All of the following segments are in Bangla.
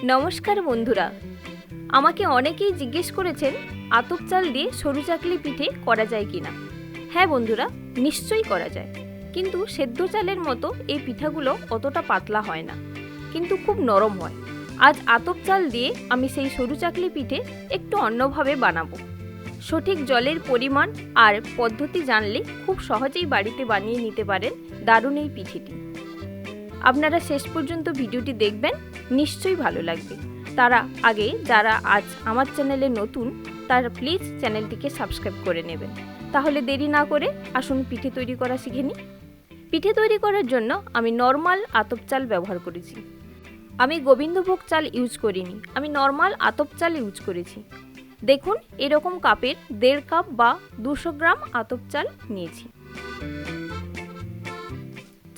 নমস্কার বন্ধুরা, আমাকে অনেকেই জিজ্ঞেস করেছেন আতপ চাল দিয়ে সরু চাকলি পিঠে করা যায় কিনা। হ্যাঁ বন্ধুরা, নিশ্চয়ই করা যায়, কিন্তু সেদ্ধ চালের মতো এই পিঠাগুলো অতটা পাতলা হয় না, কিন্তু খুব নরম হয়। আজ আতপ চাল দিয়ে আমি সেই সরু চাকলি পিঠে একটু অন্যভাবে বানাবো। সঠিক জলের পরিমাণ আর পদ্ধতি জানলে খুব সহজেই বাড়িতে বানিয়ে নিতে পারেন দারুণ এই পিঠেটি। আপনারা শেষ পর্যন্ত ভিডিওটি দেখবেন, নিশ্চয়ই ভালো লাগবে। তারা আগে যারা আজ আমার চ্যানেলে নতুন, তারা প্লিজ চ্যানেলটিকে সাবস্ক্রাইব করে নেবেন। তাহলে দেরি না করে আসুন পিঠে তৈরি করা শিখে নিই। পিঠে তৈরি করার জন্য আমি নর্মাল আতপ চাল ব্যবহার করেছি। আমি গোবিন্দভোগ চাল ইউজ করিনি, আমি নর্মাল আতপ চাল ইউজ করেছি। দেখুন, এরকম কাপের 1.5 কাপ বা 200 গ্রাম আতপ চাল নিয়েছি।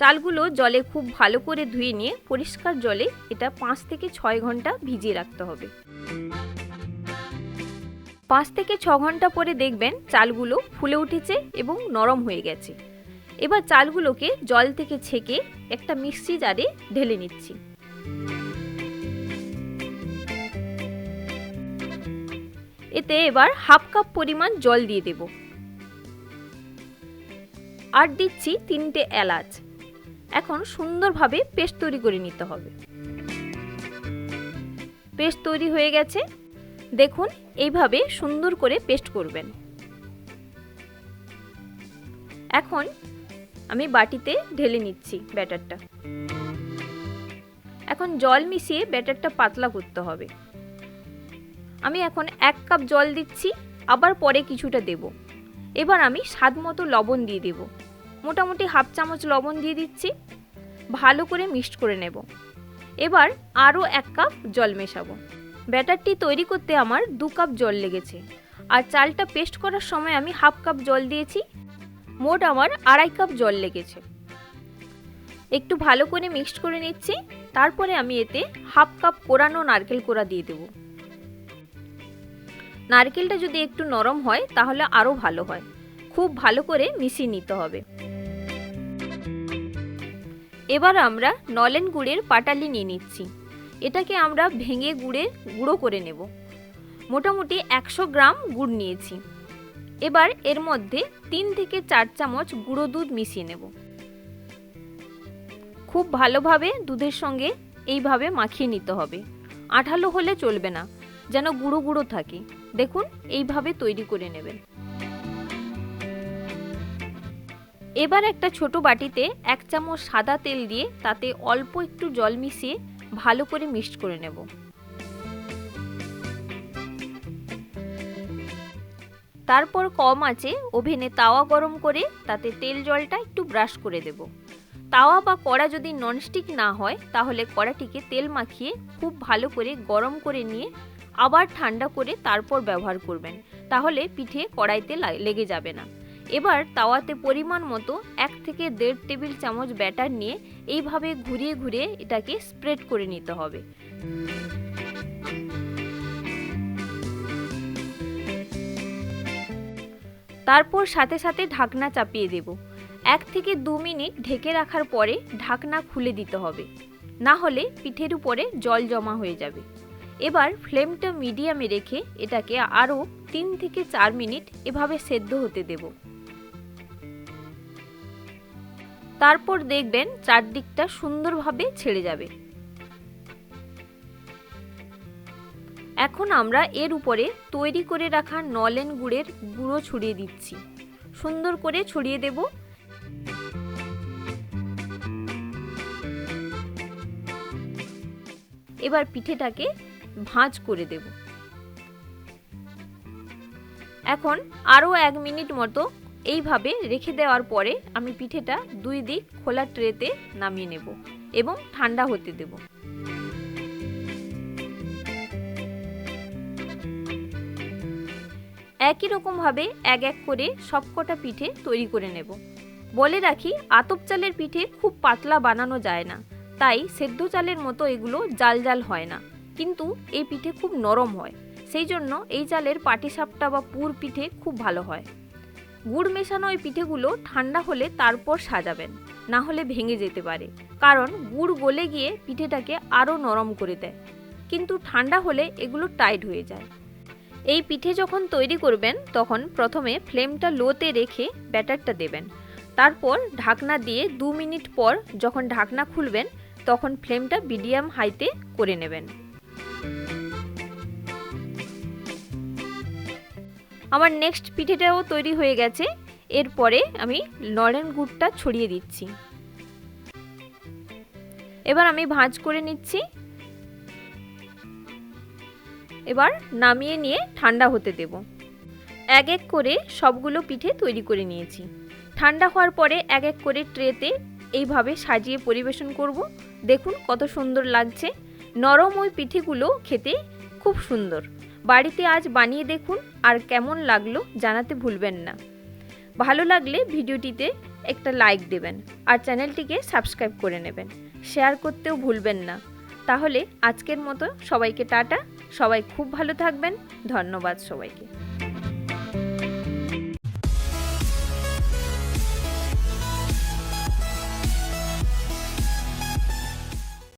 চালগুলো জলে খুব ভালো করে ধুয়ে নিয়ে পরিষ্কার জলে এটা 5 থেকে 6 ঘন্টা ভিজিয়ে রাখতে হবে। 5 থেকে 6 ঘন্টা পরে দেখবেন চালগুলো ফুলে উঠেছে এবং নরম হয়ে গেছে। এবার চালগুলোকে জল থেকে ছেঁকে একটা মিক্সি জারে ঢেলে নিচ্ছি। এতে এবার 1/2 কাপ পরিমাণ জল দিয়ে দেব, আর দিচ্ছি 3টে এলাচ। এখন সুন্দরভাবে পেস্ট তৈরি করে নিতে হবে। পেস্ট তৈরি হয়ে গেছে, দেখুন এইভাবে সুন্দর করে পেস্ট করবেন। এখন আমি বাটিতে ঢেলে নিচ্ছি ব্যাটারটা। এখন জল মিশিয়ে ব্যাটারটা পাতলা করতে হবে। আমি এখন 1 কাপ জল দিচ্ছি, আবার পরে কিছুটা দেব। এবার আমি স্বাদ মতো লবণ দিয়ে দেব, মোটামুটি 1/2 চামচ লবণ দিয়ে দিচ্ছি। ভালো করে মিক্সড করে নেব। এবার আরও 1 কাপ জল মেশাবো। ব্যাটারটি তৈরি করতে আমার 2 কাপ জল লেগেছে, আর চালটা পেস্ট করার সময় আমি 1/2 কাপ জল দিয়েছি। মোট আমার 2.5 কাপ জল লেগেছে। একটু ভালো করে মিক্সড করে নিচ্ছি। তারপরে আমি এতে 1/2 কাপ কোরানো নারকেল কোড়া দিয়ে দেব। নারকেলটা যদি একটু নরম হয় তাহলে আরও ভালো হয়। খুব ভালো করে মিশিয়ে নিতে হবে। এবার আমরা নলেন গুড়ের পাটালি নিয়ে নিচ্ছি। এটাকে আমরা ভেঙে গুঁড়ো করে নেব। মোটামুটি 100 গ্রাম গুড় নিয়েছি। এবার এর মধ্যে 3 থেকে 4 চামচ গুঁড়ো দুধ মিশিয়ে নেব। খুব ভালোভাবে দুধের সঙ্গে এইভাবে মাখিয়ে নিতে হবে। আঠালো হলে চলবে না, যেন গুঁড়ো গুঁড়ো থাকে। দেখুন এইভাবে তৈরি করে নেবেন। এবার একটা ছোট বাটিতে 1 চামচ সাদা তেল দিয়ে তাতে অল্প একটু জল মিশিয়ে ভালো করে মিক্সড করে নেব। তারপর কম আঁচে ওভেনে তাওয়া গরম করে তাতে তেল জলটা একটু ব্রাশ করে দেব। তাওয়া বা কড়া যদি ননস্টিক না হয় তাহলে কড়াটিকে তেল মাখিয়ে খুব ভালো করে গরম করে নিয়ে আবার ঠান্ডা করে তারপর ব্যবহার করবেন, তাহলে পিঠে কড়াইতে লেগে যাবে না। এবার তাওয়াতে পরিমাণ মতো 1 থেকে 1.5 টেবিল চামচ ব্যাটার নিয়ে এইভাবে ঘুরিয়ে ঘুরিয়ে এটাকে স্প্রেড করে নিতে হবে। তারপর সাথে সাথে ঢাকনা চাপিয়ে দেব। 1 থেকে 2 মিনিট ঢেকে রাখার পরে ঢাকনা খুলে দিতে হবে, না হলে পিঠের উপরে জল জমা হয়ে যাবে। এবার ফ্লেমটা মিডিয়ামে রেখে এটাকে আরও 3 থেকে 4 মিনিট এভাবে সেদ্ধ হতে দেব। তারপর দেখবেন চারদিকটা সুন্দরভাবে ছেড়ে যাবে। এখন আমরা এর উপরে তৈরি করে রাখা নলেন গুড়ের গুঁড়ো ছড়িয়ে দিচ্ছি। সুন্দর করে ছড়িয়ে দেব। এবার পিঠেটাকে ভাঁজ করে দেব। এখন আরও 1 মিনিট মতো এইভাবে রেখে দেওয়ার পরে আমি পিঠেটা 2 দিক খোলা ট্রেতে নামিয়ে নেব এবং ঠান্ডা হতে দেব। একই রকমভাবে এক এক করে সবকটা পিঠে তৈরি করে নেব। বলে রাখি, আতপ চালের পিঠে খুব পাতলা বানানো যায় না, তাই সেদ্ধ চালের মতো এগুলো জাল জাল হয় না, কিন্তু এই পিঠে খুব নরম হয়। সেই জন্য এই চালের পাটিসাপটা বা পুর পিঠে খুব ভালো হয়। গুড় মেশানো এই পিঠেগুলো ঠান্ডা হলে তারপর সাজাবেন, না হলে ভেঙে যেতে পারে, কারণ গুড় গলে গিয়ে পিঠেটাকে আরও নরম করে দেয়। কিন্তু ঠান্ডা হলে এগুলো টাইট হয়ে যায়। এই পিঠে যখন তৈরি করবেন তখন প্রথমে ফ্লেমটা লোতে রেখে ব্যাটারটা দেবেন, তারপর ঢাকনা দিয়ে 2 মিনিট পর যখন ঢাকনা খুলবেন তখন ফ্লেমটা মিডিয়াম হাইতে করে নেবেন। আমার নেক্সট পিঠেটাও তৈরি হয়ে গেছে। এরপরে আমি নলেন গুড়টা ছড়িয়ে দিচ্ছি। এবার আমি ভাঁজ করে নিচ্ছি। এবার নামিয়ে নিয়ে ঠান্ডা হতে দেব। এক এক করে সবগুলো পিঠে তৈরি করে নিয়েছি। ঠান্ডা হওয়ার পরে এক এক করে ট্রেতে এইভাবে সাজিয়ে পরিবেশন করব। দেখুন কত সুন্দর লাগছে। নরম ওই পিঠেগুলো খেতে খুব সুন্দর। বাড়িতে আজ বানিয়ে দেখুন, আর কেমন লাগলো জানাতে ভুলবেন না। ভালো লাগলে ভিডিওটিতে একটা লাইক দেবেন আর চ্যানেলটিকে সাবস্ক্রাইব করে নেবেন। শেয়ার করতেও ভুলবেন না। তাহলে আজকের মতো সবাইকে টাটা। সবাই খুব ভালো থাকবেন। ধন্যবাদ সবাইকে।